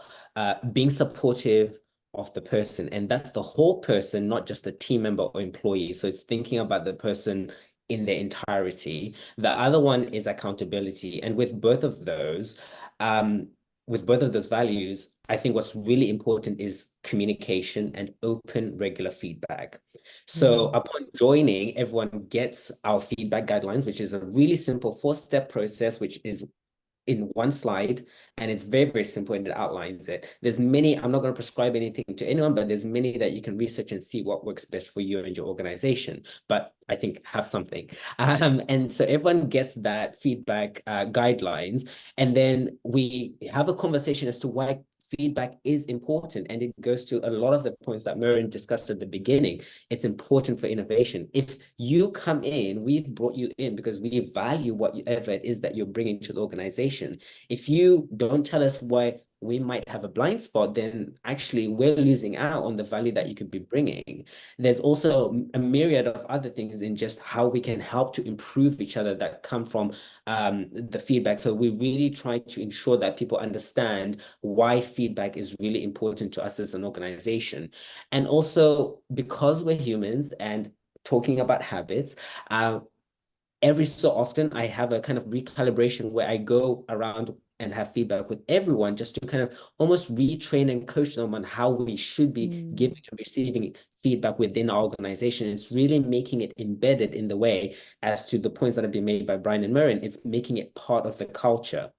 being supportive of the person. And that's the whole person, not just the team member or employee. So it's thinking about the person in their entirety. The other one is accountability. And with both of those, with both of those values, I think what's really important is communication and open, regular feedback. So upon joining, everyone gets our feedback guidelines, which is a really simple 4-step process, which is in one slide, and it's very, very simple, and it outlines it. There's many, I'm not going to prescribe anything to anyone, but there's many that you can research and see what works best for you and your organization. But I think have something. And so everyone gets that feedback guidelines, and then we have a conversation as to why feedback is important. And it goes to a lot of the points that Marion discussed at the beginning. It's important for innovation. If you come in, we've brought you in because we value whatever it is that you're bringing to the organization. If you don't tell us why we might have a blind spot, then actually we're losing out on the value that you could be bringing. There's also a myriad of other things in just how we can help to improve each other that come from the feedback. So we really try to ensure that people understand why feedback is really important to us as an organization. And also, because we're humans and talking about habits, every so often I have a kind of recalibration where I go around and have feedback with everyone just to kind of almost retrain and coach them on how we should be giving and receiving feedback within our organization. It's really making it embedded in the way, as to the points that have been made by Brian and Marion, it's making it part of the culture.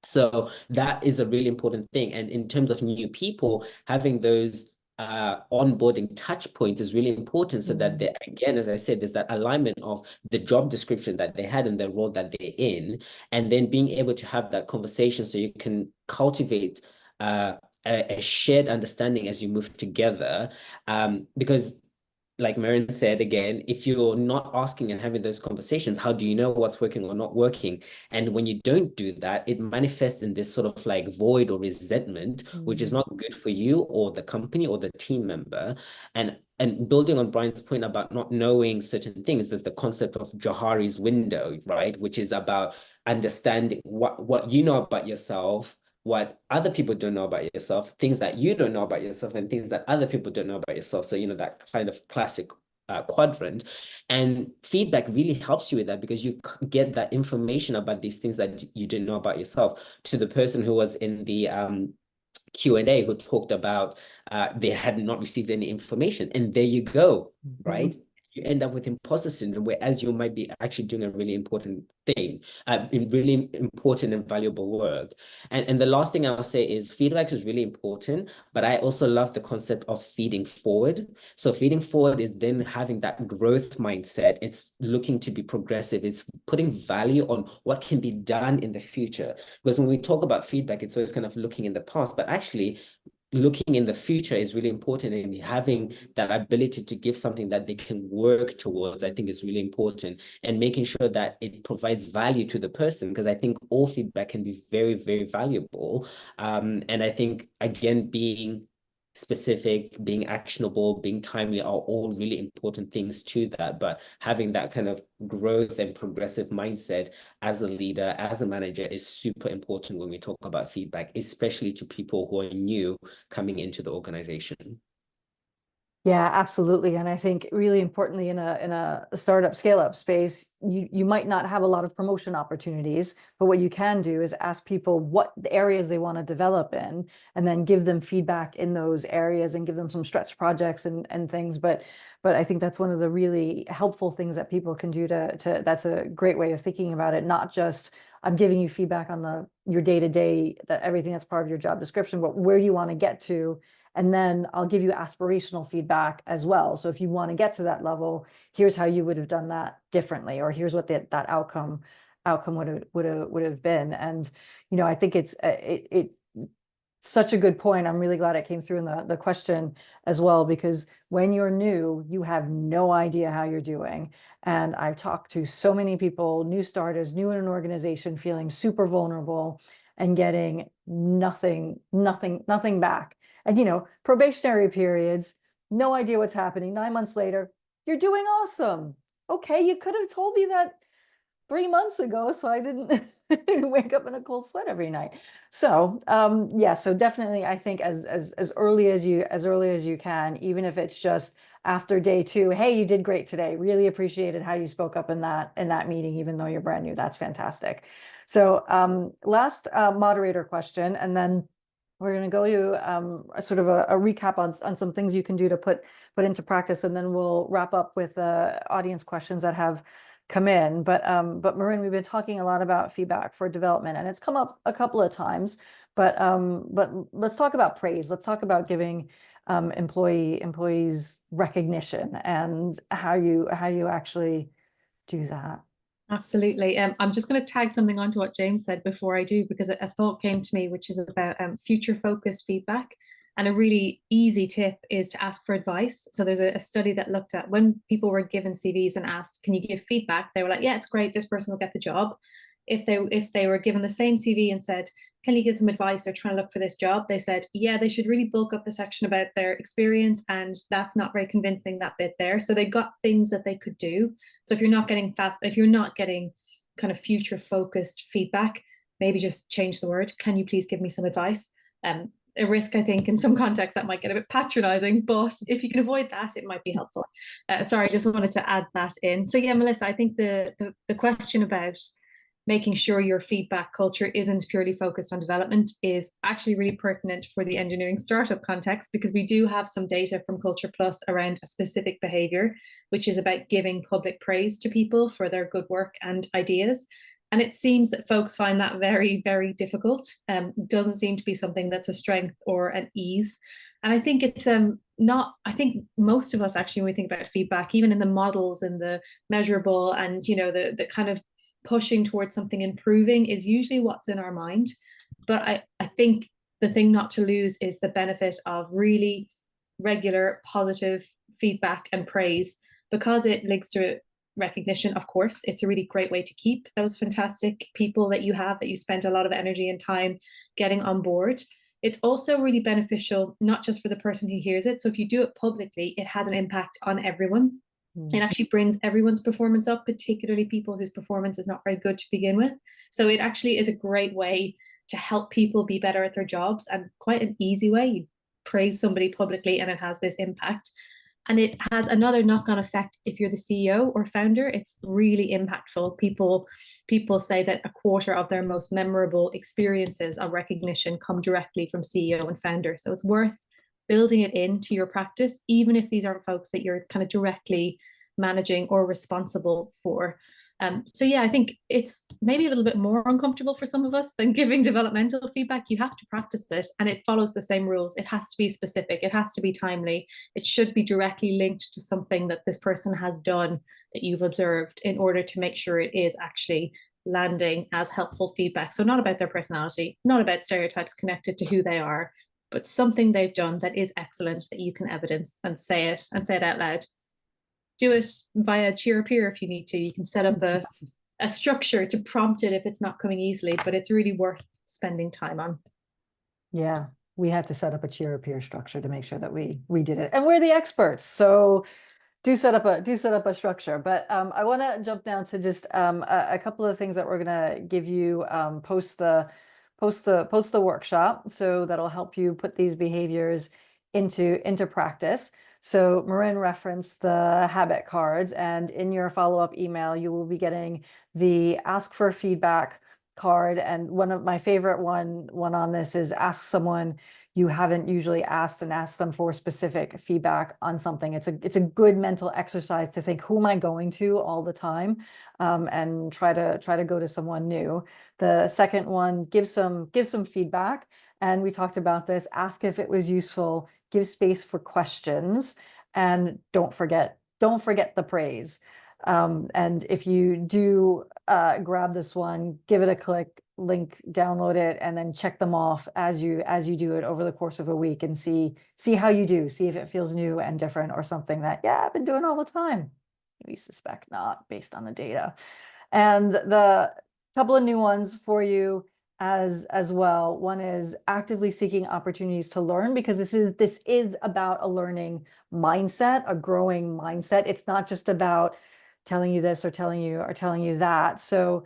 So that is a really important thing. And in terms of new people, having those onboarding touch points is really important, so that they, again, as I said, there's that alignment of the job description that they had and the role that they're in, and then being able to have that conversation so you can cultivate a shared understanding as you move together. Because like Marion said, again, if you're not asking and having those conversations, how do you know what's working or not working? And when you don't do that, it manifests in this sort of like void or resentment, which is not good for you or the company or the team member. And building on Brian's point about not knowing certain things, there's the concept of Johari's window, right? Which is about understanding what you know about yourself, what other people don't know about yourself, things that you don't know about yourself, and things that other people don't know about yourself. So, that kind of classic quadrant. And feedback really helps you with that, because you get that information about these things that you didn't know about yourself. To the person who was in the Q&A who talked about they had not received any information, and there you go, right? You end up with imposter syndrome, whereas you might be actually doing a really important thing, really important and valuable work. And the last thing I'll say is feedback is really important, but I also love the concept of feeding forward. So feeding forward is then having that growth mindset. It's looking to be progressive. It's putting value on what can be done in the future. Because when we talk about feedback, it's always kind of looking in the past, but actually looking in the future is really important, and having that ability to give something that they can work towards, I think, is really important, and making sure that it provides value to the person, because I think all feedback can be very, very valuable. And I think, again, being specific, being actionable, being timely are all really important things to that. But having that kind of growth and progressive mindset as a leader, as a manager, is super important when we talk about feedback, especially to people who are new coming into the organization. Yeah, absolutely. And I think really importantly, in a startup scale-up space, you might not have a lot of promotion opportunities, but what you can do is ask people what areas they want to develop in, and then give them feedback in those areas and give them some stretch projects and things. But I think that's one of the really helpful things that people can do to that's a great way of thinking about it. Not just I'm giving you feedback on your day-to-day, that everything that's part of your job description, but where do you want to get to? And then I'll give you aspirational feedback as well. So if you want to get to that level, here's how you would have done that differently, or here's what that outcome would have been. And I think it's such a good point. I'm really glad it came through in the question as well, because when you're new, you have no idea how you're doing. And I've talked to so many people, new starters, new in an organization, feeling super vulnerable and getting nothing back. And probationary periods, no idea what's happening. 9 months later, you're doing awesome. Okay, you could have told me that 3 months ago, so I didn't wake up in a cold sweat every night. So yeah, so definitely I think as early as you can, even if it's just after day 2, hey, you did great today. Really appreciated how you spoke up in that meeting, even though you're brand new. That's fantastic. So last moderator question, and then we're going to go to a sort of a recap on some things you can do to put into practice, and then we'll wrap up with audience questions that have come in. But Marin, we've been talking a lot about feedback for development, and it's come up a couple of times. But let's talk about praise. Let's talk about giving employees recognition and how you actually do that. Absolutely. I'm just going to tag something onto what James said before I do, because a thought came to me, which is about future focused feedback. And a really easy tip is to ask for advice. So there's a study that looked at when people were given CVs and asked, can you give feedback? They were like, yeah, it's great, this person will get the job. If they were given the same CV and said, can you give them advice? They're trying to look for this job. They said, yeah, they should really bulk up the section about their experience, and that's not very convincing, that bit there. So they got things that they could do. So if you're not getting kind of future focused feedback, maybe just change the word. Can you please give me some advice? A risk, I think, in some contexts that might get a bit patronizing, but if you can avoid that, it might be helpful. Sorry, I just wanted to add that in. So yeah, Melissa, I think the question about making sure your feedback culture isn't purely focused on development is actually really pertinent for the engineering startup context, because we do have some data from Culture Plus around a specific behavior, which is about giving public praise to people for their good work and ideas. And it seems that folks find that very, very difficult. Doesn't seem to be something that's a strength or an ease. And I think it's not, I think most of us actually, when we think about feedback, even in the models and the measurable and, the kind of pushing towards something improving is usually what's in our mind. But I think the thing not to lose is the benefit of really regular positive feedback and praise, because it links to recognition. Of course, it's a really great way to keep those fantastic people that you have, that you spent a lot of energy and time getting on board. It's also really beneficial, not just for the person who hears it. So if you do it publicly, it has an impact on everyone. It actually brings everyone's performance up, particularly people whose performance is not very good to begin with. So it actually is a great way to help people be better at their jobs, and quite an easy way. You praise somebody publicly and it has this impact. And it has another knock-on effect if you're the CEO or founder. It's really impactful. People say that a quarter of their most memorable experiences of recognition come directly from CEO and founder. So it's worth building it into your practice, even if these aren't folks that you're kind of directly managing or responsible for. So yeah, I think it's maybe a little bit more uncomfortable for some of us than giving developmental feedback. You have to practice this, and it follows the same rules. It has to be specific. It has to be timely. It should be directly linked to something that this person has done that you've observed, in order to make sure it is actually landing as helpful feedback. So not about their personality, not about stereotypes connected to who they are, but something they've done that is excellent, that you can evidence and say it out loud. Do it via cheer a peer if you need to. You can set up a structure to prompt it if it's not coming easily, but it's really worth spending time on. Yeah, we had to set up a cheer a peer structure to make sure that we did it, and we're the experts, so do set up a structure. But I want to jump down to just a couple of things that we're gonna give you post the workshop, so that'll help you put these behaviors into practice. So Marin referenced the habit cards, and in your follow-up email, you will be getting the ask for feedback card. And one of my favorite one on this is ask someone you haven't usually asked, and ask them for specific feedback on something. It's a good mental exercise to think, who am I going to all the time, and try to go to someone new. The second one, give some feedback. And we talked about this, ask if it was useful, give space for questions, and don't forget the praise. And if you do grab this one, give it a click, link, download it, and then check them off as you do it over the course of a week, and see how you do, see if it feels new and different, or something that, yeah, I've been doing all the time. We suspect not, based on the data. And the couple of new ones for you as well. One is actively seeking opportunities to learn, because this is about a learning mindset, a growing mindset. It's not just about telling you this or telling you that. So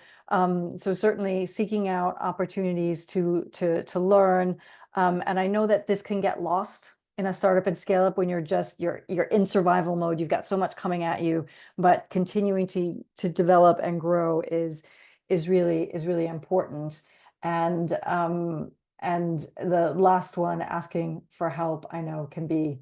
certainly seeking out opportunities to learn. And I know that this can get lost in a startup and scale up when you're in survival mode. You've got so much coming at you, but continuing to develop and grow is is really important. And the last one, asking for help, I know can be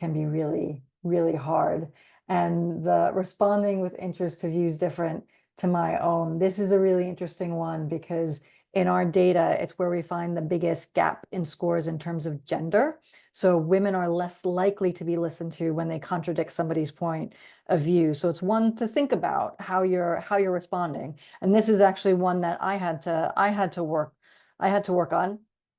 really hard. And the responding with interest to views different to my own, this is a really interesting one, because in our data, it's where we find the biggest gap in scores in terms of gender. So women are less likely to be listened to when they contradict somebody's point of view. So it's one to think about how you're responding. And this is actually one that I had to work on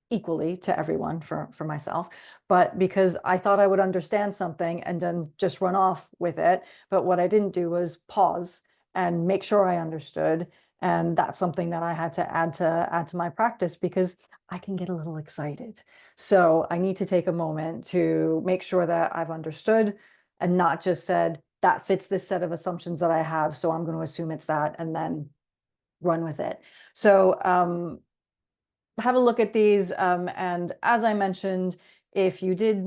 equally to everyone for myself, but because I thought I would understand something and then just run off with it. But what I didn't do was pause and make sure I understood. And that's something that I had to add to my practice, because I can get a little excited. So I need to take a moment to make sure that I've understood and not just said, that fits this set of assumptions that I have, so I'm going to assume it's that, and then run with it. So have a look at these. And as I mentioned, if you did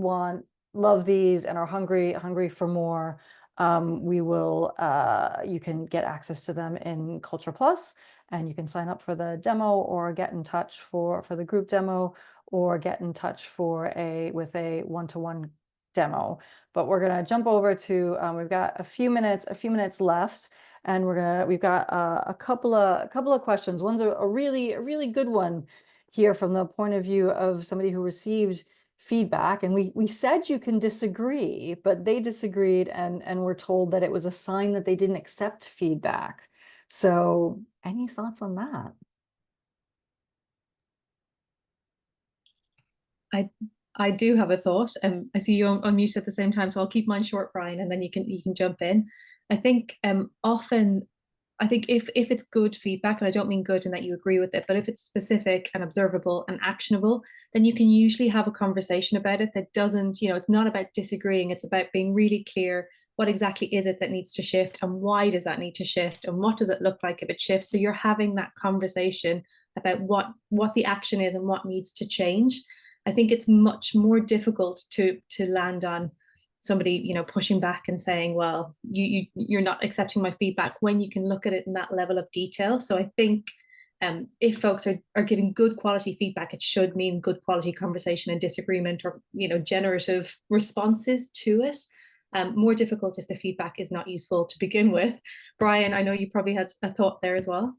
love these and are hungry for more, you can get access to them in Culture Plus, and you can sign up for the demo, or get in touch for the group demo, or get in touch with a one-to-one demo. But we're gonna jump over to, we've got a few minutes left, and we've got a couple of questions. One's a really good one here from the point of view of somebody who received feedback, and we said you can disagree, but they disagreed and were told that it was a sign that they didn't accept feedback. So any thoughts on that? I do have a thought. I see you on mute at the same time, so I'll keep mine short, Brian, and then you can jump in. I think often, I think if it's good feedback, and I don't mean good in that you agree with it, but if it's specific and observable and actionable, then you can usually have a conversation about it that doesn't, it's not about disagreeing. It's about being really clear. What exactly is it that needs to shift, and why does that need to shift, and what does it look like if it shifts? So you're having that conversation about what the action is and what needs to change. I think it's much more difficult to land on somebody pushing back and saying, well, you're not accepting my feedback, when you can look at it in that level of detail. So I think if folks are giving good quality feedback, it should mean good quality conversation and disagreement, or generative responses to it. More difficult if the feedback is not useful to begin with. Brian, I know you probably had a thought there as well.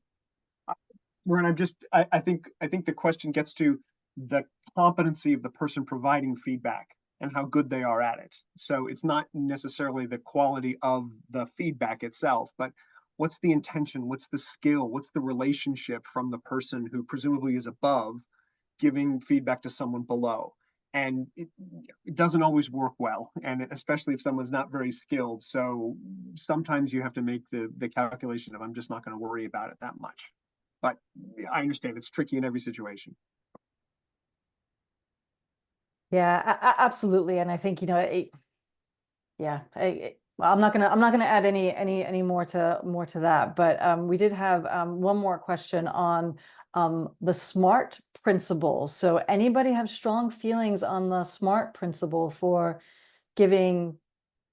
Where I think the question gets to the competency of the person providing feedback and how good they are at it. So it's not necessarily the quality of the feedback itself, but what's the intention, what's the skill, what's the relationship from the person who presumably is above giving feedback to someone below. And it doesn't always work well, and especially if someone's not very skilled. So sometimes you have to make the calculation of, I'm just not going to worry about it that much. But I understand it's tricky in every situation. Yeah, absolutely. And I think, well, I'm not gonna add any more to that. But we did have one more question on the SMART principle. So anybody have strong feelings on the SMART principle for giving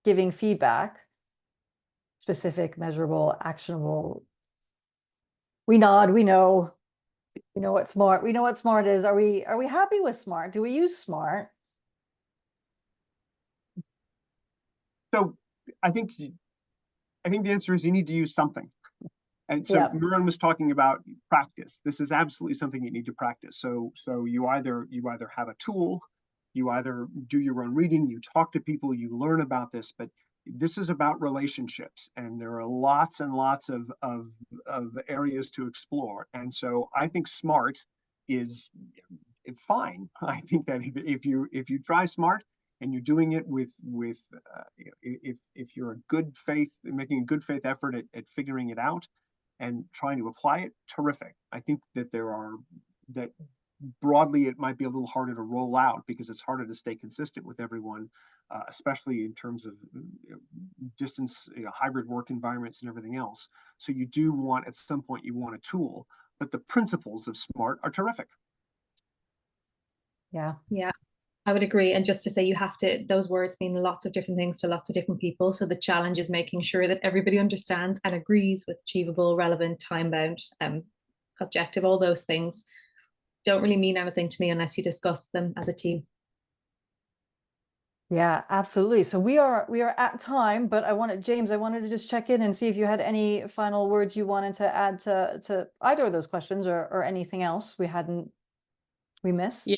feedback? Specific, measurable, actionable. We nod, we know what SMART, is. Are we happy with SMART? Do we use SMART? So I think the answer is you need to use something. And so Muran was talking about practice. This is absolutely something you need to practice. So you either have a tool, you either do your own reading, you talk to people, you learn about this, but this is about relationships, and there are lots and lots of areas to explore. And so I think SMART is fine. I think that if you try SMART and you're doing it with if you're a good faith, making a good faith effort at figuring it out and trying to apply it, terrific. I think that that broadly it might be a little harder to roll out because it's harder to stay consistent with everyone, especially in terms of distance, hybrid work environments and everything else. So you do want, at some point, you want a tool, but the principles of SMART are terrific. Yeah. Yeah. I would agree. And just to say, you have to, those words mean lots of different things to lots of different people. So the challenge is making sure that everybody understands and agrees with achievable, relevant, time bound, objective, all those things don't really mean anything to me unless you discuss them as a team. Yeah, absolutely. So we are at time, but James, I wanted to just check in and see if you had any final words you wanted to add to either of those questions or anything else we missed. Yeah.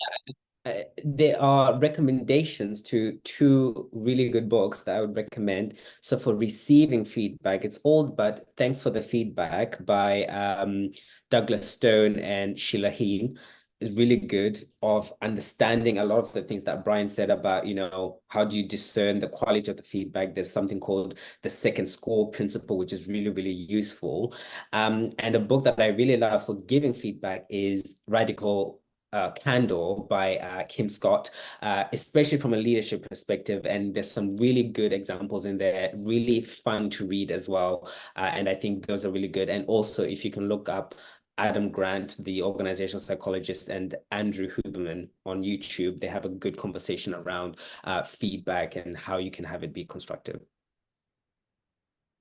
There are recommendations to two really good books that I would recommend. So for receiving feedback, it's Old But Thanks for the Feedback by Douglas Stone and Sheila Heen. Is really good of understanding a lot of the things that Brian said about, how do you discern the quality of the feedback? There's something called the second score principle, which is really, really useful. And a book that I really love for giving feedback is Radical Candor by Kim Scott, especially from a leadership perspective. And there's some really good examples in there, really fun to read as well. And I think those are really good. And also, if you can look up Adam Grant, the organizational psychologist, and Andrew Huberman on YouTube, they have a good conversation around feedback and how you can have it be constructive.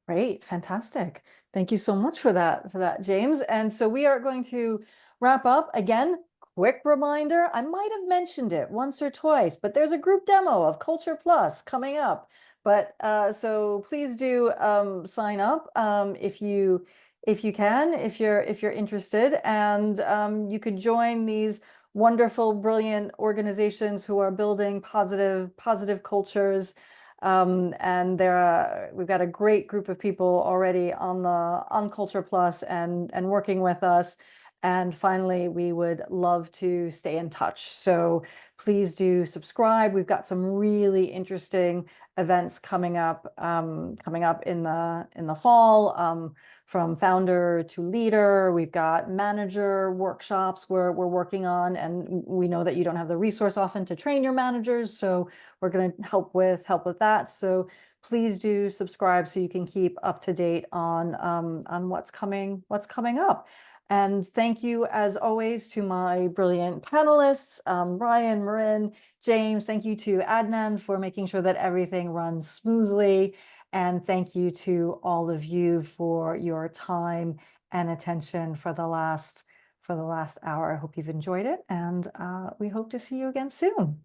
Great, fantastic. Thank you so much for that, James. And so we are going to wrap up. Again, quick reminder, I might have mentioned it once or twice, but there's a group demo of Culture Plus coming up. But so please do sign up if you can, if you're interested, and you could join these wonderful, brilliant organizations who are building positive cultures. And we've got a great group of people already on Culture Plus and working with us. And finally, we would love to stay in touch. So please do subscribe. We've got some really interesting events coming up in the fall. From founder to leader, we've got manager workshops we're working on, and we know that you don't have the resource often to train your managers, so we're going to help with that. So please do subscribe so you can keep up to date on what's coming up. And thank you, as always, to my brilliant panelists, Brian, Marin, James. Thank you to Adnan for making sure that everything runs smoothly. And thank you to all of you for your time and attention for the last hour. I hope you've enjoyed it, and we hope to see you again soon.